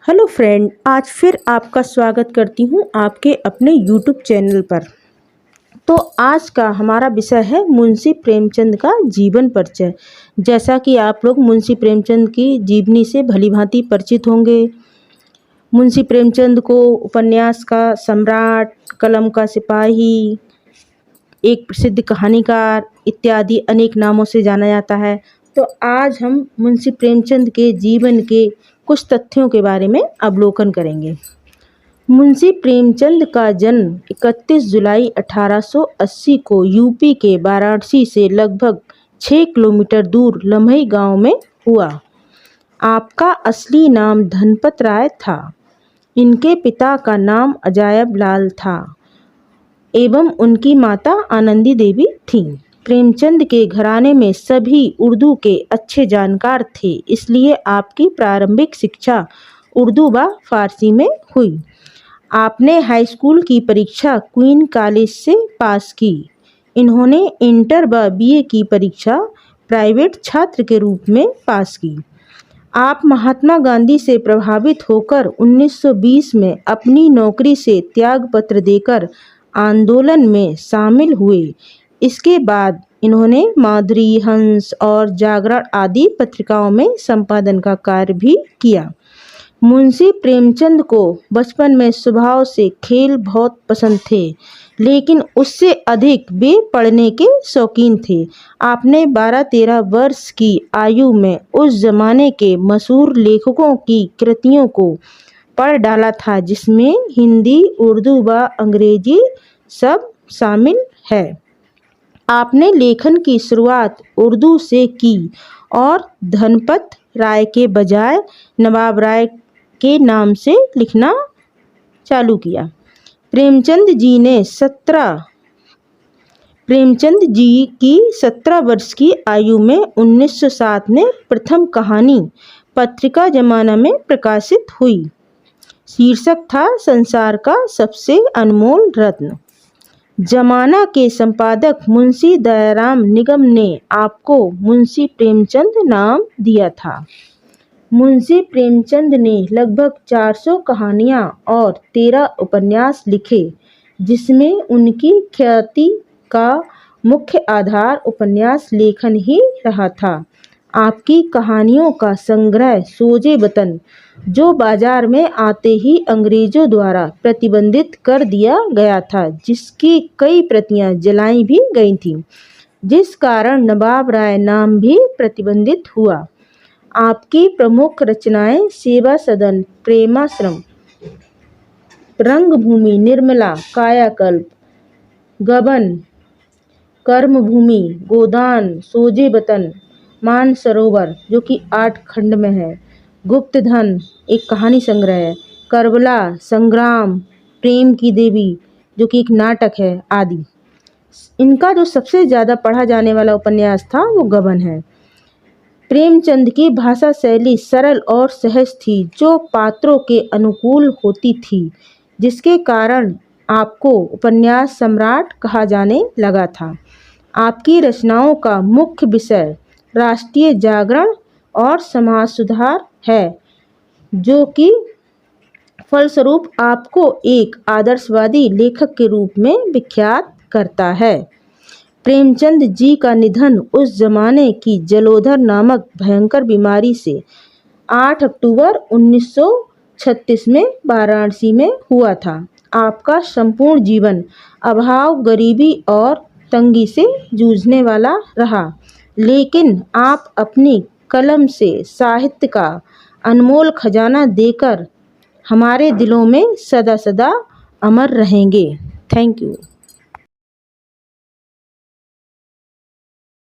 Hello friend, आज फिर आपका स्वागत करती हूँ आपके अपने यूट्यूब चैनल पर। तो आज का हमारा विषय है मुंशी प्रेमचंद का जीवन परिचय। जैसा कि आप लोग मुंशी प्रेमचंद की जीवनी से भलीभांति परिचित होंगे। मुंशी प्रेमचंद को उपन्यास का सम्राट, कलम का सिपाही, एक प्रसिद्ध कहानीकार इत्यादि अनेक नामों से जाना जाता है। तो आज हम मुंशी प्रेमचंद के जीवन के कुछ तथ्यों के बारे में अवलोकन करेंगे। मुंशी प्रेमचंद का जन्म 31 जुलाई 1880 को यूपी के वाराणसी से लगभग 6 किलोमीटर दूर लम्हई गांव में हुआ। आपका असली नाम धनपत राय था। इनके पिता का नाम अजायब लाल था एवं उनकी माता आनंदी देवी थीं। प्रेमचंद के घराने में सभी उर्दू के अच्छे जानकार थे, इसलिए आपकी प्रारंभिक शिक्षा उर्दू व फारसी में हुई। आपने हाई स्कूल की परीक्षा क्वीन कॉलेज से पास की। इन्होंने इंटर व बीए की परीक्षा प्राइवेट छात्र के रूप में पास की। आप महात्मा गांधी से प्रभावित होकर 1920 में अपनी नौकरी से त्यागपत्र देकर आंदोलन में शामिल हुए। इसके बाद इन्होंने माधुरी, हंस और जागरण आदि पत्रिकाओं में संपादन का कार्य भी किया। मुंशी प्रेमचंद को बचपन में स्वभाव से खेल बहुत पसंद थे, लेकिन उससे अधिक वे पढ़ने के शौकीन थे। आपने 12-13 वर्ष की आयु में उस जमाने के मशहूर लेखकों की कृतियों को पढ़ डाला था, जिसमें हिंदी, उर्दू व अंग्रेजी सब शामिल है। आपने लेखन की शुरुआत उर्दू से की और धनपत राय के बजाय नवाब राय के नाम से लिखना चालू किया। प्रेमचंद जी की 17 वर्ष की आयु में 1907 में प्रथम कहानी पत्रिका जमाना में प्रकाशित हुई। शीर्षक था संसार का सबसे अनमोल रत्न। जमाना के संपादक मुंशी दयाराम निगम ने आपको मुंशी प्रेमचंद नाम दिया था। मुंशी प्रेमचंद ने लगभग 400 कहानियाँ और 13 उपन्यास लिखे, जिसमें उनकी ख्याति का मुख्य आधार उपन्यास लेखन ही रहा था। आपकी कहानियों का संग्रह सोजे वतन, जो बाजार में आते ही अंग्रेजों द्वारा प्रतिबंधित कर दिया गया था, जिसकी कई प्रतियां जलाई भी गई थीं, जिस कारण नवाब राय नाम भी प्रतिबंधित हुआ। आपकी प्रमुख रचनाएं सेवा सदन, प्रेमाश्रम, रंगभूमि, निर्मला, कायाकल्प, गबन, कर्मभूमि, गोदान, सोजे वतन, मानसरोवर जो कि 8 खंड में है, गुप्तधन एक कहानी संग्रह है, करबला, संग्राम, प्रेम की देवी जो कि एक नाटक है आदि। इनका जो सबसे ज़्यादा पढ़ा जाने वाला उपन्यास था वो गबन है। प्रेमचंद की भाषा शैली सरल और सहज थी, जो पात्रों के अनुकूल होती थी, जिसके कारण आपको उपन्यास सम्राट कहा जाने लगा था। आपकी रचनाओं का मुख्य विषय राष्ट्रीय जागरण और समाज सुधार है, जो कि फलस्वरूप आपको एक आदर्शवादी लेखक के रूप में विख्यात करता है। प्रेमचंद जी का निधन उस जमाने की जलोधर नामक भयंकर बीमारी से 8 अक्टूबर 1936 में वाराणसी में हुआ था। आपका संपूर्ण जीवन अभाव, गरीबी और तंगी से जूझने वाला रहा, लेकिन आप अपनी कलम से साहित्य का अनमोल खजाना देकर हमारे दिलों में सदा सदा अमर रहेंगे। Thank you.